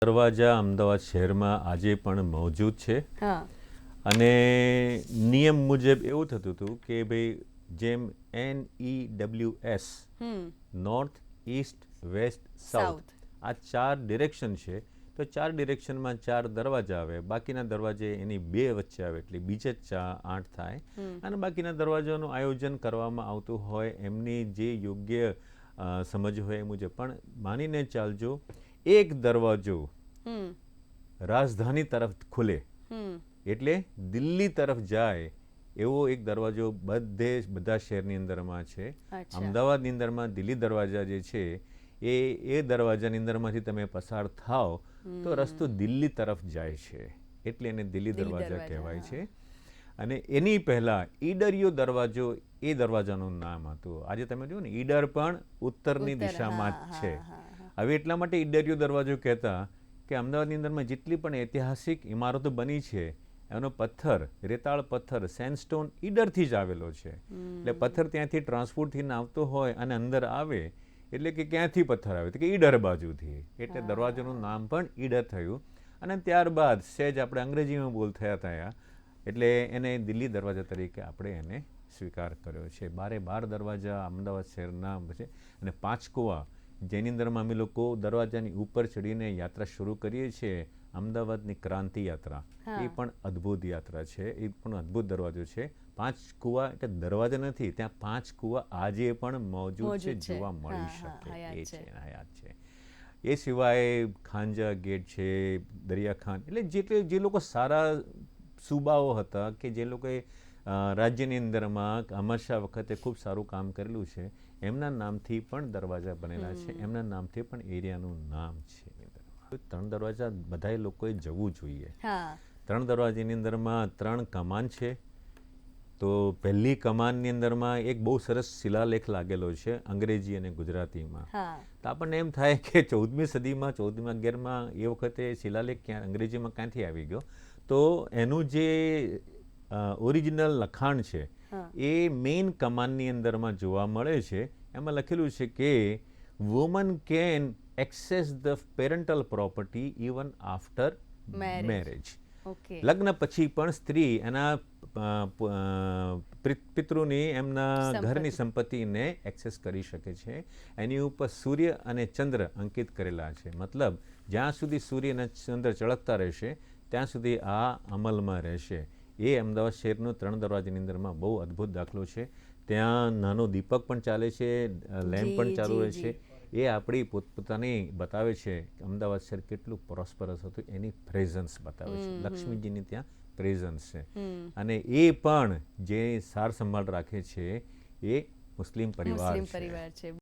દરવાજા અમદાવાદ શહેરમાં આજે પણ મોજૂદ છે. હા. અને નિયમ મુજબ એવું થતું હતું કે ભાઈ જેમ NEWS north east west south આ 4 ડિરેક્શન છે, તો 4 ડિરેક્શનમાં 4 દરવાજા આવે, બાકીના દરવાજે એની 2 વચ્ચે આવે એટલે બીજે 8 થાય. અને બાકીના દરવાજાનું આયોજન કરવામાં આવતું હોય એમની જે યોગ્ય સમજ હોય એ મુજબ. પણ માનીને ચાલજો, એક દરવાજો રાજધાની તરફ ખુલે એટલે દિલ્હી તરફ જાય એવો એક દરવાજો બધા શહેરની અંદરમાં છે. અમદાવાદની અંદરમાં દિલ્હી દરવાજા જે છે એ દરવાજાની અંદરમાંથી તમે પસાર થાઓ તો રસ્તો દિલ્હી તરફ જાય છે, એટલે એને દિલ્હી દરવાજા કહેવાય છે. અને એની પહેલાં ઈડરિયો દરવાજો એ દરવાજાનું નામ હતું. આજે તમે જુઓ ને, ઈડર પણ ઉત્તરની દિશામાં જ છે. હવે એટલા માટે ઈડરિયો દરવાજો કહેતા કે અમદાવાદની અંદરમાં જેટલી પણ ઐતિહાસિક ઇમારતો બની છે એનો પથ્થર, રેતાળ પથ્થર, સેન્ડસ્ટોન ઈડરથી જ આવેલો છે. એટલે પથ્થર ત્યાંથી ટ્રાન્સપોર્ટ થઈને આવતો હોય અને અંદર આવે એટલે કે ક્યાંથી પથ્થર આવે તો કે ઈડર બાજુથી, એટલે દરવાજાનું નામ પણ ઈડર થયું. અને ત્યારબાદ સહેજ આપણે અંગ્રેજીમાં બોલ થયા એટલે એને દિલ્હી દરવાજા તરીકે આપણે એને સ્વીકાર કર્યો છે. 12 દરવાજા અમદાવાદ શહેરના છે અને 5 કુવા જેની અંદરમાં અમે લોકો દરવાજાની ઉપર ચડીને યાત્રા શરૂ કરીએ છીએ. અમદાવાદની ક્રાંતિ યાત્રા એ પણ અદ્ભુત યાત્રા છે, એ પણ અદ્ભુત દરવાજો છે. 5 કુવા એટલે દરવાજા નથી, ત્યાં 5 કુવા આજે પણ મોજૂદ છે, જોવા મળી શકે એ છે, હયાત છે. એ સિવાય ખાંજા ગેટ છે, દરિયાખાન, એટલે જે લોકો સારા સુબાઓ હતા કે જે લોકોએ રાજ્યની અંદરમાં હંમેશા વખતે ખૂબ સારું કામ કરેલું છે એમના નામથી પણ દરવાજા બનેલા છે, એમના નામથી પણ એરિયાનું નામ છે. 3 દરવાજા બધાએ લોકોએ જવું જોઈએ. 3 દરવાજાની અંદરમાં 3 કમાન છે. તો પહેલી કમાનની અંદરમાં એક બહુ સરસ શિલાલેખ લાગેલો છે અંગ્રેજી અને ગુજરાતીમાં. તો આપણને એમ થાય કે 14મી સદીમાં 11માં એ વખતે શિલાલેખ અંગ્રેજીમાં ક્યાંથી આવી ગયો? તો એનું જે ઓરિજિનલ લખાણ છે એ મેઇન કમાનની અંદરમાં જોવા મળે છે. એમાં લખેલું છે કે woman can access the parental property even after marriage. લગ્ન પછી પણ સ્ત્રી એના પિતૃની, એમના ઘરની સંપત્તિને એક્સેસ કરી શકે છે. એની ઉપર સૂર્ય અને ચંદ્ર અંકિત કરેલા છે. મતલબ જ્યાં સુધી સૂર્ય અને ચંદ્ર ચળકતા રહેશે ત્યાં સુધી આ અમલમાં રહેશે. એ અમદાવાદ શહેરનો 3 દરવાજાની અંદરમાં બહુ અદ્ભુત દાખલો છે. ત્યાં નાનો દીપક પણ ચાલે છે, લેમ્પ પણ ચાલુ રહે છે. એ આપણી પોતપોતાની બતાવે છે કે અમદાવાદ શહેર કેટલું પ્રોસ્પરસ હતું, એની પ્રેઝન્સ બતાવે છે. લક્ષ્મીજીની ત્યાં પ્રેઝન્સ છે. અને એ પણ જે સાર સંભાળ રાખે છે એ મુસ્લિમ પરિવાર છે.